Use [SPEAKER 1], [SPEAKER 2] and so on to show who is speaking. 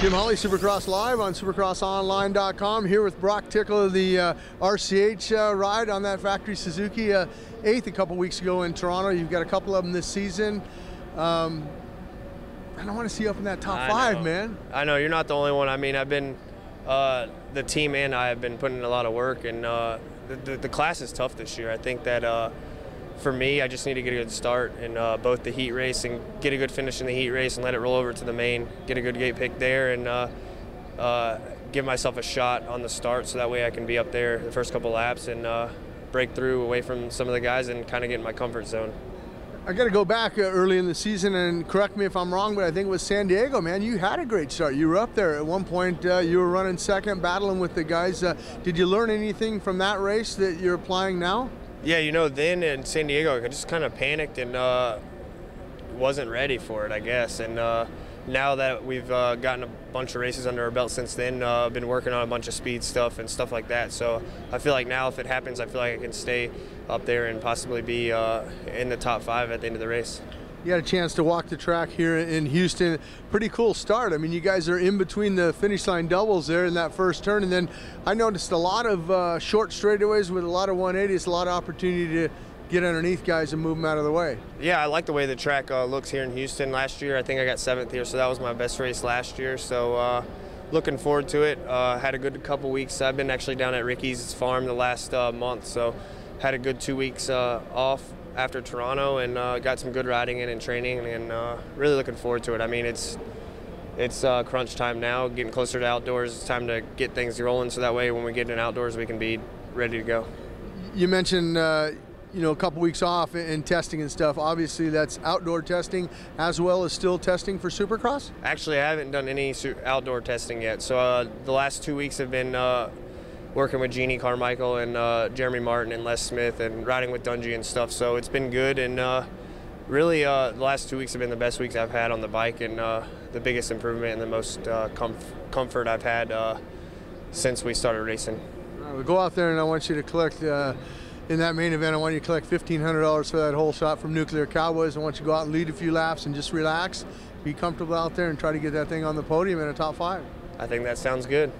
[SPEAKER 1] Jim Holley, Supercross Live on supercrossonline.com, here with Broc Tickle of the RCH ride on that factory Suzuki 8th a couple weeks ago in Toronto. You've got a couple of them this season. I don't want to see you up in that top five, man.
[SPEAKER 2] I know, you're not the only one. I mean, I've been, the team and I have been putting in a lot of work, and the class is tough this year. I think that for me, I just need to get a good start in both the heat race and get a good finish in the heat race and let it roll over to the main, get a good gate pick there, and give myself a shot on the start so that way I can be up there the first couple laps and break through away from some of the guys and kind of get in my comfort zone.
[SPEAKER 1] I got to go back early in the season, and correct me if I'm wrong, but I think it was San Diego, man. You had a great start. You were up there at one point. You were running second, battling with the guys. Did you learn anything from that race that you're applying now?
[SPEAKER 2] Yeah, you know, then in San Diego, I just kind of panicked and wasn't ready for it, I guess. And now that we've gotten a bunch of races under our belt since then, I've been working on a bunch of speed stuff and stuff like that. So I feel like now if it happens, I feel like I can stay up there and possibly be in the top 5 at the end of the race.
[SPEAKER 1] You had a chance to walk the track here in Houston. Pretty cool start. I mean, you guys are in between the finish line doubles there in that first turn, and then I noticed a lot of short straightaways with a lot of 180s, a lot of opportunity to get underneath guys and move them out of the way.
[SPEAKER 2] Yeah, I like the way the track looks here in Houston. Last year, I think I got 7th here, so that was my best race last year. So looking forward to it. Had a good couple weeks. I've been actually down at Ricky's farm the last month, so had a good 2 weeks off after Toronto, and got some good riding in and training, and really looking forward to it. I mean, it's crunch time now, getting closer to outdoors. It's time to get things rolling so that way when we get in outdoors we can be ready to go.
[SPEAKER 1] You mentioned you know, a couple weeks off and testing and stuff. Obviously that's outdoor testing as well as still testing for Supercross?
[SPEAKER 2] Actually, I haven't done any outdoor testing yet, so the last 2 weeks have been working with Jeannie Carmichael and Jeremy Martin and Les Smith and riding with Dungy and stuff, so it's been good. And really the last 2 weeks have been the best weeks I've had on the bike, and the biggest improvement and the most comfort I've had since we started racing.
[SPEAKER 1] All right, we'll go out there and I want you to collect, in that main event, I want you to collect $1,500 for that whole shot from Nuclear Cowboys. I want you to go out and lead a few laps and just relax, be comfortable out there and try to get that thing on the podium in a top 5.
[SPEAKER 2] I think that sounds good.